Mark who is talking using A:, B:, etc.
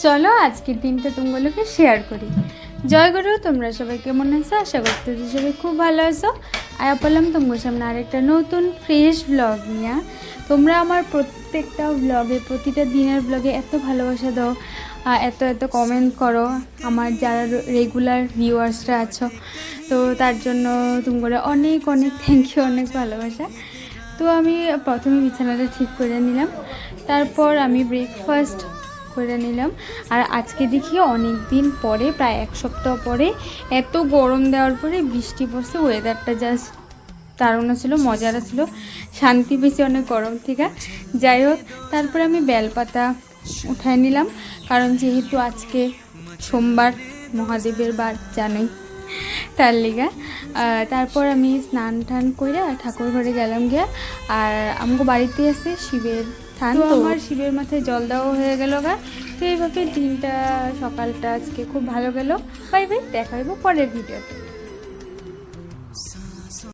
A: চলো আজকের দিনটা তোমাগুলোকে শেয়ার করি। জয় গুরু, তোমরা সবাই কেমন আছো? আশা করতে সবাই খুব ভালো আছো। আর বললাম তোমার সামনে আরেকটা নতুন ফ্রেশ ব্লগ নিয়ে। তোমরা আমার প্রত্যেকটা ব্লগে, প্রতিটা দিনের ব্লগে এত ভালোবাসা দাও, এত এত কমেন্ট করো, আমার যারা রেগুলার ভিউয়ার্সরা আছো, তো তার জন্য তোমরা অনেক অনেক থ্যাংক ইউ, অনেক ভালোবাসা। তো আমি প্রথমে বিছানাটা ঠিক করে নিলাম, তারপর আমি ব্রেকফাস্ট করে নিলাম। আর আজকে দেখি অনেক দিন পরে, প্রায় এক সপ্তাহ পরে এত গরম দেওয়ার পরে বৃষ্টি পড়ছে, ওয়েদারটা জাস্ট দারুণ ছিল, মজার ছিল, শান্তি পেয়েছি অনেক গরম থেকে। যাই হোক, তারপরে আমি বেলপাতা উঠায় নিলাম, কারণ যেহেতু আজকে সোমবার, মহাদেবের বার জানোই, তার লিগা। তারপর আমি স্নান টান করে ঠাকুর ঘরে গেলাম গিয়া। আর আমাকে বাড়িতে আছে শিবের থান, তো আমার শিবের মাথায় জল দেওয়া হয়ে গেল গা। তো এইভাবে দিনটা, সকালটা আজকে খুব ভালো গেল। বাই বাই, দেখা হইব পরের ভিডিওতে।